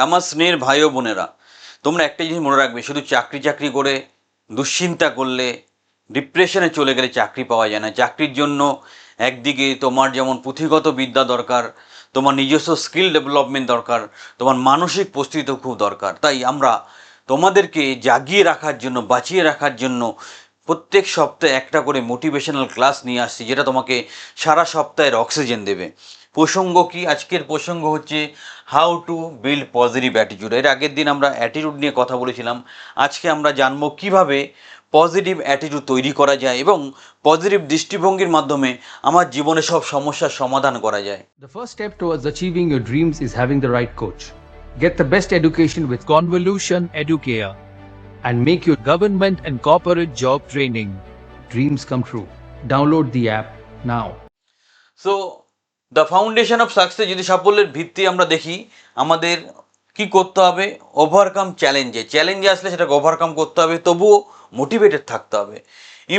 আমার স্নেহের ভাই ও বোনেরা, তোমরা একটা জিনিস মনে রাখবে, শুধু চাকরি চাকরি করে দুশ্চিন্তা করলে, ডিপ্রেশনে চলে গেলে চাকরি পাওয়া যায় না। চাকরির জন্য একদিকে তোমার যেমন পুঁথিগত বিদ্যা দরকার, তোমার নিজস্ব স্কিল ডেভেলপমেন্ট দরকার, তোমার মানসিক প্রস্তুতিও খুব দরকার। তাই আমরা তোমাদেরকে জাগিয়ে রাখার জন্য, বাঁচিয়ে রাখার জন্য প্রত্যেক সপ্তাহে একটা করে মোটিভেশনাল ক্লাস নিয়ে আসছি, যেটা তোমাকে সারা সপ্তাহের অক্সিজেন দেবে। প্রসঙ্গ কি? আজকের প্রসঙ্গ হচ্ছে how to build positive attitude. এর আগের দিন আমরা অ্যাটিটিউড নিয়ে কথা বলেছিলাম। আজকে আমরা জানবো কিভাবে পজিটিভ অ্যাটিটিউড তৈরি করা যায় এবং পজিটিভ দৃষ্টিভঙ্গির মাধ্যমে আমার জীবনে সব সমস্যার সমাধান করা যায়। The first step towards achieving your dreams is having the right coach. Get the best education with Convolution Educare and make your government and corporate job training dreams come true. Download the app now. So the foundation of success, যদি সাফল্যের ভিত্তি আমরা দেখি, আমাদের কি করতে হবে? Overcome চ্যালেঞ্জে আসলে সেটাকে ওভারকাম করতে হবে, তবুও মোটিভেটেড থাকতে হবে।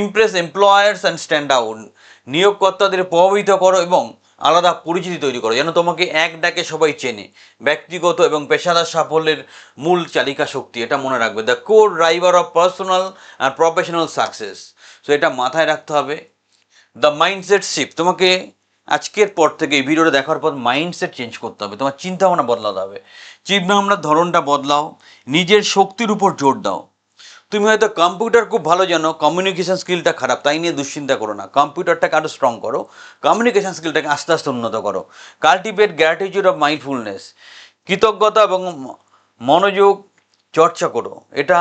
Impress employers and stand out, নিয়োগকর্তাদের প্রভাবিত করো এবং আলাদা পরিচিতি তৈরি করো, যেন তোমাকে এক ডাকে সবাই চেনে। ব্যক্তিগত এবং পেশাদার সাফল্যের মূল চালিকা শক্তি, এটা মনে রাখবে। The core driver of personal আর প্রফেশনাল সাকসেস। সো এটা মাথায় রাখতে হবে। দ্য মাইন্ডসেট শিফট, তোমাকে আজকের পর থেকে এই ভিডিওটা দেখার পর মাইন্ডসেট চেঞ্জ করতে হবে, তোমার চিন্তাভাবনা বদলাতে হবে। চিন্তাভাবনার ধরনটা বদলাও, নিজের শক্তির উপর জোর দাও। তুমি হয়তো কম্পিউটার খুব ভালো জানো, কমিউনিকেশন স্কিলটা খারাপ, তাই নিয়ে দুশ্চিন্তা করো না। কম্পিউটারটাকে আরও স্ট্রং করো, কমিউনিকেশন স্কিলটাকে আস্তে আস্তে উন্নত করো। কাল্টিভেট গ্র্যাটিটিউড অফ মাইন্ডফুলনেস, কৃতজ্ঞতা এবং মনোযোগ চর্চা করো, এটা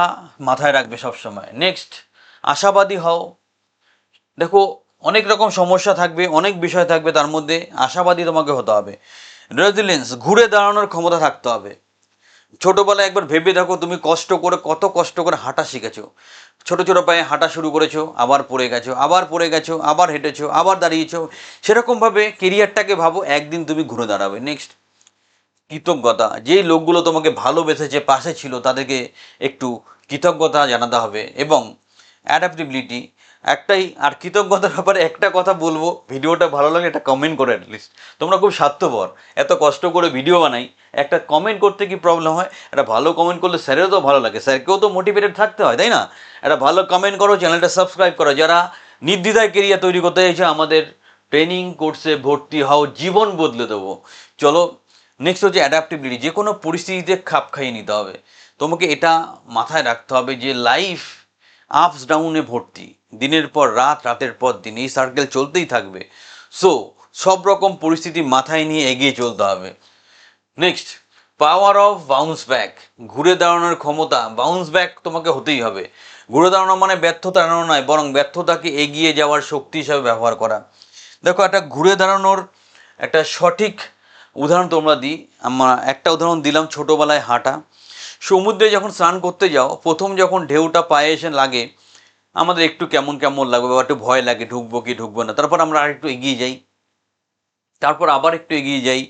মাথায় রাখবে সবসময়। নেক্সট, আশাবাদী হও। দেখো, অনেক রকম সমস্যা থাকবে, অনেক বিষয় থাকবে, তার মধ্যে আশাবাদী তোমাকে হতে হবে। রেজিলিয়েন্স, ঘুরে দাঁড়ানোর ক্ষমতা থাকতে হবে। ছোটোবেলায় একবার ভেবে দেখো, তুমি কত কষ্ট করে হাঁটা শিখেছো। ছোটো ছোটো পায়ে হাঁটা শুরু করেছো, আবার পড়ে গেছো, আবার পড়ে গেছো, আবার হেঁটেছো, আবার দাঁড়িয়েছো। সেরকমভাবে কেরিয়ারটাকে ভাবো, একদিন তুমি ঘুরে দাঁড়াবে। নেক্সট, কৃতজ্ঞতা, যেই লোকগুলো তোমাকে ভালোবেসেছে, পাশে ছিল, তাদেরকে একটু কৃতজ্ঞতা জানাতে হবে। এবং অ্যাডাপ্টেবিলিটি, একটাই আর কৃতজ্ঞতার ব্যাপারে একটা কথা বলবো, ভিডিওটা ভালো লাগে একটা কমেন্ট করে। অ্যাটলিস্ট তোমরা খুব স্বার্থপর, এত কষ্ট করে ভিডিও বানাই, একটা কমেন্ট করতে কি প্রবলেম হয়? একটা ভালো কমেন্ট করলে স্যারেরও তো ভালো লাগে, স্যারকেও তো মোটিভেটেড থাকতে হয়, তাই না? একটা ভালো কমেন্ট করো, চ্যানেলটা সাবস্ক্রাইব করো। যারা নির্দ্বিধায় কেরিয়ার তৈরি করতে চাইছে, আমাদের ট্রেনিং কোর্সে ভর্তি হও, জীবন বদলে দেবো। চলো, নেক্সট হচ্ছে অ্যাডাপ্টেবিলিটি, যে কোনো পরিস্থিতিতে খাপ খাইয়ে নিতে হবে। তোমাকে এটা মাথায় রাখতে হবে যে লাইফ আপস ডাউনে ভর্তি, দিনের পর রাত, রাতের পর দিন, এই সার্কেল চলতেই থাকবে। সো সব রকম পরিস্থিতি মাথায় নিয়ে এগিয়ে চলতে হবে। Next, power of bounce back, ঘুরে দাঁড়ানোর ক্ষমতা। বাউন্স ব্যাক তোমাকে হতেই হবে। ঘুরে দাঁড়ানো মানে ব্যর্থতা এড়ানো নয়, বরং ব্যর্থতাকে এগিয়ে যাওয়ার শক্তি হিসাবে ব্যবহার করা। দেখো, একটা ঘুরে দাঁড়ানোর একটা সঠিক উদাহরণ তোমরা দিই। আমরা একটা উদাহরণ দিলাম, ছোটোবেলায় হাঁটা। সমুদ্রে যখন স্নান করতে যাও, প্রথম যখন ঢেউটা পায়ে এসে লাগে, আমাদের একটু কেমন কেমন লাগবে বা একটু ভয় লাগে, ঢুকবো কি ঢুকবো না। তারপর আমরা আর একটু এগিয়ে যাই, তারপর আবার একটু এগিয়ে যাই,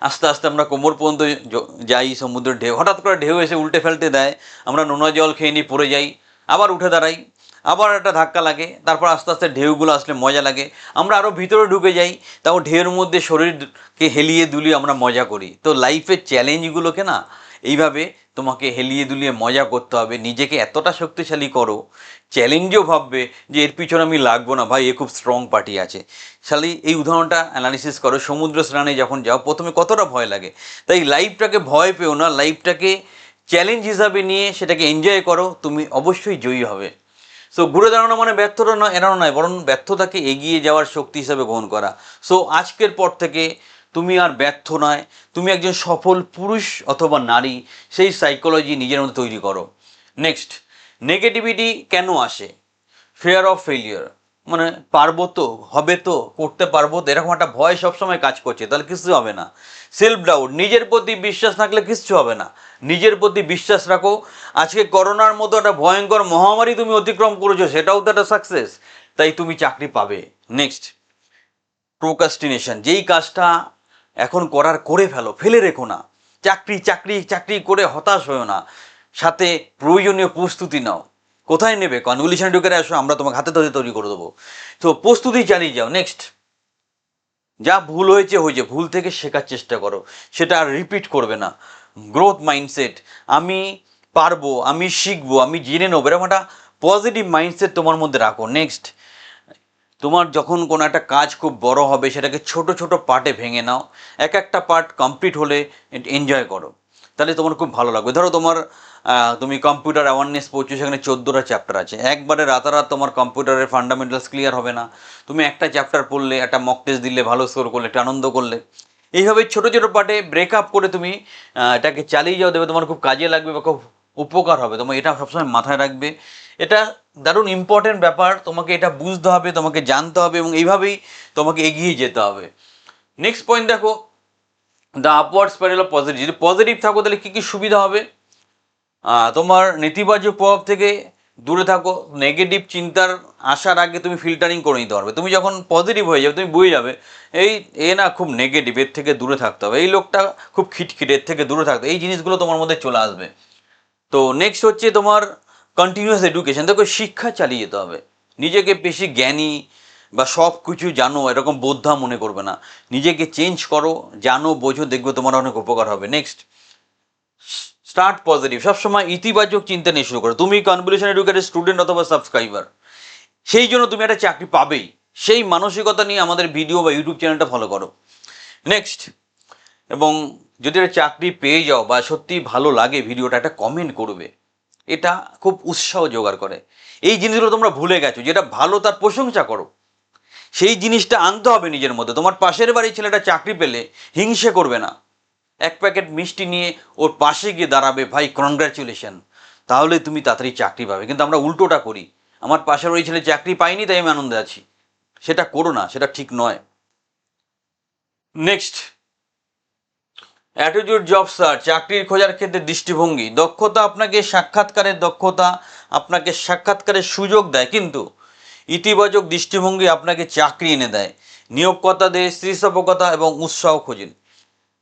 আস্তে আস্তে আমরা কোমর পর্যন্ত যাই। সমুদ্রের ঢেউ, হঠাৎ করে ঢেউ এসে উল্টে ফেলতে দেয়, আমরা নোনা জল খেয়ে নিই, পড়ে যাই, আবার উঠে দাঁড়াই, আবার একটা ধাক্কা লাগে, তারপর আস্তে আস্তে ঢেউগুলো আসলে মজা লাগে, আমরা আরও ভিতরে ঢুকে যাই, তাও ঢেউর মধ্যে শরীরকে হেলিয়ে দুলিয়ে আমরা মজা করি। তো লাইফের চ্যালেঞ্জগুলোকে না এইভাবে তোমাকে হেলিয়ে দুলিয়ে মজা করতে হবে। নিজেকে এতটা শক্তিশালী করো, চ্যালেঞ্জও ভাববে যে এর পিছনে আমি লাগবো না, ভাই এ খুব স্ট্রং পার্টি আছে। শালি এই উদাহরণটা অ্যানালিসিস করো, সমুদ্র স্নানে যখন যাও প্রথমে কতটা ভয় লাগে। তাই লাইফটাকে ভয় পেও না, লাইফটাকে চ্যালেঞ্জ হিসাবে নিয়ে সেটাকে এনজয় করো, তুমি অবশ্যই জয়ী হবে। সো ঘুরে দাঁড়ানো মানে ব্যর্থতা নয়, এড়ানো নয়, বরং ব্যর্থতাকে এগিয়ে যাওয়ার শক্তি হিসাবে গ্রহণ করা। সো আজকের পর থেকে তুমি আর ব্যর্থ নয়, তুমি একজন সফল পুরুষ অথবা নারী, সেই সাইকোলজি নিজের মধ্যে তৈরি করো। নেক্সট, নেগেটিভিটি কেন আসে? ফিয়ার অফ ফেলিয়ার, মানে পারবো তো, হবে তো, করতে পারবো তো, এরকম একটা ভয় সবসময় কাজ করছে, তাহলে কিছু হবে না। সেলফ ডাউট, নিজের প্রতি বিশ্বাস থাকলে কিচ্ছু হবে না। নিজের প্রতি বিশ্বাস রাখো। আজকে করোনার মতো একটা ভয়ঙ্কর মহামারী তুমি অতিক্রম করেছো, সেটাও তো একটা সাকসেস, তাই তুমি চাকরি পাবে। নেক্সট, প্রোকাস্টিনেশন, যেই কাজটা এখন করার করে ফেলো, ফেলে রেখো না। চাকরি চাকরি চাকরি করে হতাশ হয়েও না, সাথে প্রয়োজনীয় প্রস্তুতি নাও। কোথায় নেবে? কনভলিউশন ঢুকে আসো, আমরা তোমাকে হাতে ধরে তৈরি করে দেবো। তো প্রস্তুতি চালিয়ে যাও। নেক্সট, যা ভুল হয়েছে, ভুল থেকে শেখার চেষ্টা করো, সেটা আর রিপিট করবে না। গ্রোথ মাইন্ডসেট, আমি পারবো, আমি শিখবো, আমি জেনে নেবো, এরকম একটা পজিটিভ মাইন্ডসেট তোমার মধ্যে রাখো। নেক্সট, তোমার যখন কোনো একটা কাজ খুব বড় হবে সেটাকে ছোট ছোট পার্টে ভেঙে নাও, এক একটা পার্ট কমপ্লিট হলে এনজয় করো, তাহলে তোমার খুব ভালো লাগবে। ধরো তোমার তুমি কম্পিউটার অ্যাওয়ারনেস পড়ছো, সেখানে 14টা চ্যাপ্টার আছে, একবারে রাতারাত তোমার কম্পিউটারের ফান্ডামেন্টালস ক্লিয়ার হবে না। তুমি একটা চ্যাপ্টার পড়লে, একটা মক টেস্ট দিলে, ভালো স্কোর করলে, একটা আনন্দ করলে, এইভাবে ছোট ছোট পার্টে ব্রেক আপ করে তুমি এটাকে চালিয়ে যাও, দেবে তোমার খুব কাজে লাগবে বা খুব উপকার হবে। তোমার এটা সবসময় মাথায় রাখবে, এটা দারুণ ইম্পর্টেন্ট ব্যাপার, তোমাকে এটা বুঝতে হবে, তোমাকে জানতে হবে এবং এইভাবেই তোমাকে এগিয়ে যেতে হবে। নেক্সট পয়েন্ট দেখো, the upward spiral of positive. যদি পজিটিভ থাকো তাহলে কী কী সুবিধা হবে? তোমার নেতিবাচক প্রভাব থেকে দূরে থাকো, নেগেটিভ চিন্তার আসার আগে তুমি ফিল্টারিং করে নিতে পারবে। তুমি যখন পজিটিভ হয়ে যাবে তুমি বুঝে যাবে এই না খুব নেগেটিভ, এর থেকে দূরে থাকতে হবে, এই লোকটা খুব খিটখিটে, এর থেকে দূরে থাকতে, এই জিনিসগুলো তোমার মধ্যে চলে আসবে। তো নেক্সট হচ্ছে তোমার কন্টিনিউয়াস এডুকেশন। দেখো, শিক্ষা চালিয়ে যেতে হবে, নিজেকে বেশি জ্ঞানী বা সব কিছু জানো এরকম বোদ্ধা মনে করবে না, নিজেকে চেঞ্জ করো, জানো, বোঝো, দেখবে তোমার অনেক উপকার হবে। নেক্সট, স্টার্ট পজিটিভ, সবসময় ইতিবাচক চিন্তা নিয়ে শুরু করো। তুমি কনভলিউশন এডুকেটেড স্টুডেন্ট অথবা সাবস্ক্রাইবার, সেই জন্য তুমি একটা চাকরি পাবেই, সেই মানসিকতা নিয়ে আমাদের ভিডিও বা ইউটিউব চ্যানেলটা ফলো করো। নেক্সট, এবং যদি একটা চাকরি পেয়ে যাও বা সত্যি ভালো লাগে ভিডিওটা, একটা কমেন্ট করবে, এটা খুব উৎসাহ জোগাড় করে। এই জিনিসগুলো তোমরা ভুলে গেছো, যেটা ভালো তার প্রশংসা করো, সেই জিনিসটা আনতে হবে নিজের মধ্যে। তোমার পাশের বাড়ির ছেলেটা চাকরি পেলে হিংসে করবে না, এক প্যাকেট মিষ্টি নিয়ে ওর পাশে গিয়ে দাঁড়াবে, ভাই কনগ্রাচুলেশন, তাহলে তুমি তাড়াতাড়ি চাকরি পাবে। কিন্তু আমরা উল্টোটা করি, আমার পাশের ওই ছেলে চাকরি পাইনি তাই আমি আনন্দে আছি, সেটা করো না, সেটা ঠিক নয়। নেক্সট, অ্যাটিটিউড জব সার্চ, চাকরির খোঁজার ক্ষেত্রে দৃষ্টিভঙ্গি, দক্ষতা আপনাকে সাক্ষাৎকারের দক্ষতা আপনাকে সাক্ষাৎকারের সুযোগ দেয়, কিন্তু ইতিবাচক দৃষ্টিভঙ্গি আপনাকে চাকরি এনে দেয়। নিয়োগকর্তাদের স্থিতিস্থাপকতা এবং উৎসাহ খোঁজেন।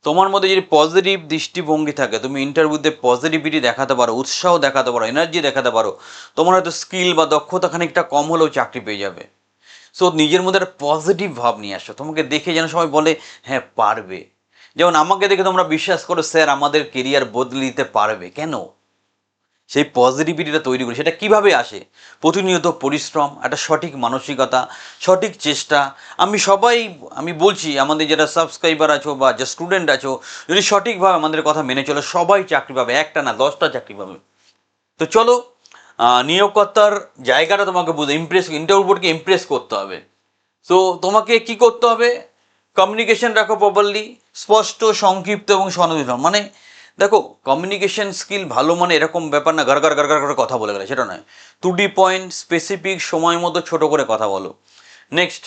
তোমার মধ্যে যদি পজিটিভ দৃষ্টিভঙ্গি থাকে, তুমি ইন্টারভিউতে পজিটিভিটি দেখাতে পারো, উৎসাহ দেখাতে পারো, এনার্জি দেখাতে পারো, তোমার হয়তো স্কিল বা দক্ষতা খানিকটা কম হলেও চাকরি পেয়ে যাবে। সো নিজের মধ্যে একটা পজিটিভ ভাব নিয়ে আসো, তোমাকে দেখে যেন সবাই বলে হ্যাঁ পারবে। যেমন আমাকে দেখে তোমরা বিশ্বাস করো স্যার আমাদের কেরিয়ার বদলে দিতে পারবে, কেন? সেই পজিটিভিটিটা তৈরি করি। সেটা কিভাবে আসে? প্রতিনিয়ত পরিশ্রম, একটা সঠিক মানসিকতা, সঠিক চেষ্টা। আমি বলছি, আমাদের যারা সাবস্ক্রাইবার আছো বা যা স্টুডেন্ট আছো, যদি সঠিকভাবে আমাদের কথা মেনে চলো, সবাই চাকরি পাবে, একটা না 10টা চাকরি পাবে। তো চলো, নিয়োগকর্তার জায়গাটা তোমাকে বুঝে ইন্টারভিউ বোর্ডকে ইমপ্রেস করতে হবে। সো তোমাকে কি করতে হবে? কমিউনিকেশন রাখো প্রপারলি, স্পষ্ট, সংক্ষিপ্ত এবং সনদিত। মানে দেখো, কমিউনিকেশন স্কিল ভালো মানে এরকম ব্যাপার না গার গার গার গার করে কথা বলে গেলে, সেটা নয়। টু ডি পয়েন্ট, স্পেসিফিক, সময় মতো ছোট করে কথা বলো। নেক্সট,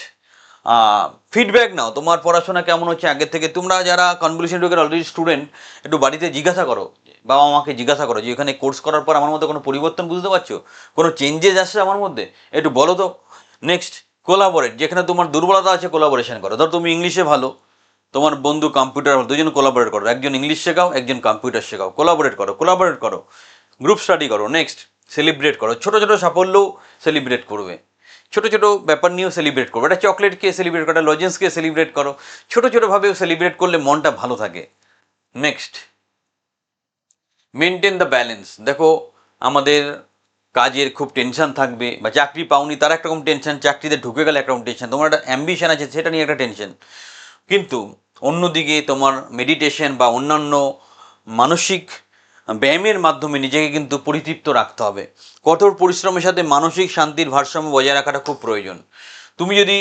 ফিডব্যাক নাও, তোমার পড়াশোনা কেমন হচ্ছে আগের থেকে। তোমরা যারা কনভলিউশন এডুকেটেড অলরেডি স্টুডেন্ট, একটু বাড়িতে জিজ্ঞাসা করো, বাবা মাকে জিজ্ঞাসা করো যে এখানে কোর্স করার পর আমার মধ্যে কোনো পরিবর্তন বুঝতে পারছো, কোনো চেঞ্জেস আসছে আমার মধ্যে, একটু বলো তো। নেক্সট, কোলাবোরেট, যেখানে তোমার দুর্বলতা আছে কোলাবোরেশন করো। ধর তুমি ইংলিশে ভালো, তোমার বন্ধু কম্পিউটার ভালো, দুজন কোলাবোরেট করো, একজন ইংলিশ শেখাও, একজন কম্পিউটার শেখাও, কোলাবোরেট করো, গ্রুপ স্টাডি করো। নেক্সট, সেলিব্রেট করো, ছোটো ছোটো সাফল্যও সেলিব্রেট করবে, ছোটো ছোটো ব্যাপার নিয়েও সেলিব্রেট করবে। একটা চকলেটকে সেলিব্রেট করো, একটা লজেন্সকে সেলিব্রেট করো, ছোটো ছোটোভাবেও সেলিব্রেট করলে মনটা ভালো থাকে। Next, maintain the balance. দেখো, আমাদের কাজের খুব টেনশন থাকবে, বা চাকরি পাওনি তার একটা রকম টেনশন, চাকরিতে ঢুকে গেলে একটা রকম টেনশন, তোমার একটা অ্যাম্বিশন আছে সেটা নিয়ে একটা টেনশন। কিন্তু অন্যদিকে তোমার মেডিটেশন বা অন্যান্য মানসিক ব্যায়ামের মাধ্যমে নিজেকে কিন্তু পরিতৃপ্ত রাখতে হবে। কঠোর পরিশ্রমের সাথে মানসিক শান্তির ভারসাম্য বজায় রাখাটা খুব প্রয়োজন। তুমি যদি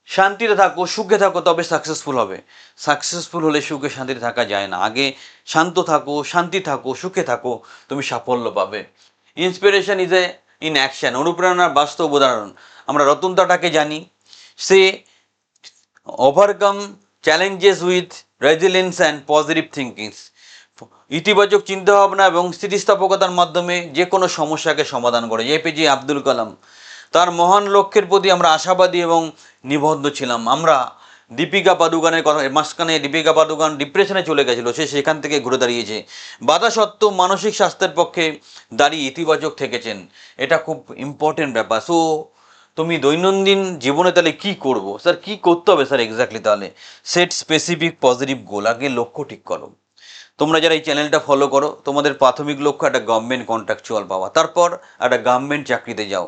শান্তিতে থাকো, সুখে থাকো, তবে সাকসেসফুল হবে। সাকসেসফুল হলে সুখে শান্তিতে থাকা যায় না, আগে শান্ত থাকো, শান্তি থাকো, সুখে থাকো, তুমি সাফল্য পাবে। Inspiration is a in action, অনুপ্রেরণার বাস্তব উদাহরণ আমরা রতন টাটাকে জানি। সে overcome challenges with resilience and positive thinkings, ইতিবাচক চিন্তাভাবনা এবং স্থিতিস্থাপকতার মাধ্যমে যে কোনো সমস্যাকে সমাধান করে। এপিজে আব্দুল কালাম, তার মহান লক্ষ্যের প্রতি আমরা আশাবাদী এবং নিবদ্ধ ছিলাম। আমরা দীপিকা পাদুকানের কথা, মাঝখানে দীপিকা পাদুকান ডিপ্রেশনে চলে গেছিলো, সে সেখান থেকে ঘুরে দাঁড়িয়েছে, বাধা সত্ত্বেও মানসিক স্বাস্থ্যের পক্ষে দাঁড়িয়ে ইতিবাচক থেকেছেন। এটা খুব ইম্পর্টেন্ট ব্যাপার। সো তুমি দৈনন্দিন জীবনে তাহলে কি করবো স্যার, কি করতে হবে স্যার এক্স্যাক্টলি? তাহলে সেট স্পেসিফিক পজিটিভ গোল, আগে লক্ষ্য ঠিক করো, তোমরা যারা এই চ্যানেলটা ফলো করো, তোমাদের প্রাথমিক লক্ষ্য একটা গভর্নমেন্ট কন্ট্রাকচুয়াল পাওয়া, তারপর একটা গভর্নমেন্ট চাকরিতে যাও।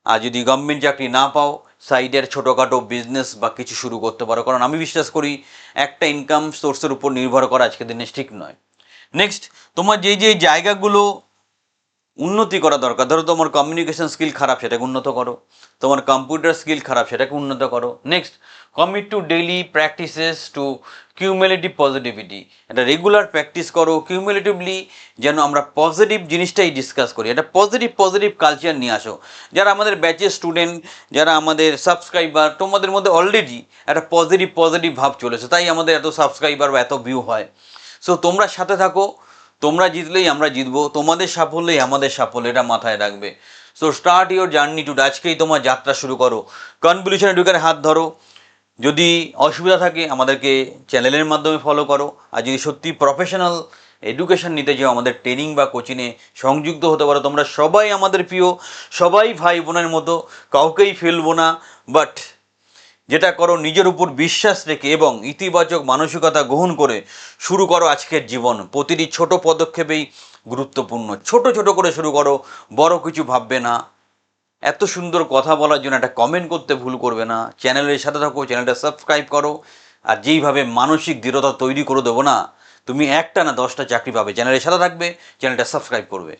আর যদি গভর্নমেন্ট চাকরি না পাও, সাইডের ছোটোখাটো বিজনেস বা কিছু শুরু করতে পারো, কারণ আমি বিশ্বাস করি একটা ইনকাম সোর্সের উপর নির্ভর করা আজকের দিনে ঠিক নয়। নেক্সট, তোমার যে যে জায়গাগুলো উন্নতি করা দরকার, ধরো তোমার কমিউনিকেশন স্কিল খারাপ, সেটাকে উন্নত করো। তোমার কম্পিউটার স্কিল খারাপ, সেটাকে উন্নত করো। Next, commit to daily practices to cumulative positivity. এটা রেগুলার প্র্যাকটিস করো কিউমুলেটিভলি, যেন আমরা পজিটিভ জিনিসটাই ডিসকাস করি, এটা পজিটিভ কালচার নিয়ে আসো। যারা আমাদের ব্যাচের স্টুডেন্ট, যারা আমাদের সাবস্ক্রাইবার, তোমাদের মধ্যে অলরেডি একটা পজিটিভ ভাব চলেছে, তাই আমাদের এত সাবস্ক্রাইবার বা এত ভিউ হয়। সো তোমরা সাথে থাকো, তোমরা জিতলেই আমরা জিতবো, তোমাদের সাফল্যই আমাদের সাফল্য, এটা মাথায় রাখবে। So start your journey to, আজকেই তোমার যাত্রা শুরু করো। কনভলিউশন এডুকের হাত ধরো। যদি অসুবিধা থাকে আমাদেরকে চ্যানেলের মাধ্যমে ফলো করো। আর যদি সত্যি প্রফেশনাল এডুকেশন নিতে চাও, আমাদের ট্রেনিং বা কোচিংয়ে সংযুক্ত হতে পারো। তোমরা সবাই আমাদের প্রিয়, সবাই ভাই বোনের মতো, কাউকেই ফেলবো না। বাট যেটা করো নিজের উপর বিশ্বাস রেখে এবং ইতিবাচক মানসিকতা গ্রহণ করে শুরু করো আজকের জীবন। প্রতিটি ছোট পদক্ষেপেই গুরুত্বপূর্ণ, ছোট ছোট করে শুরু করো, বড় কিছু ভাববে না। এত সুন্দর কথা বলার জন্য একটা কমেন্ট করতে ভুল করবে না। চ্যানেলের সাথে থাকো, চ্যানেলটা সাবস্ক্রাইব করো। আর যেইভাবে মানসিক দৃঢ়তা তৈরি করে দেবো না, তুমি একটা না 10টা চাকরি পাবে। চ্যানেলের সাথে থাকবে, চ্যানেলটা সাবস্ক্রাইব করবে।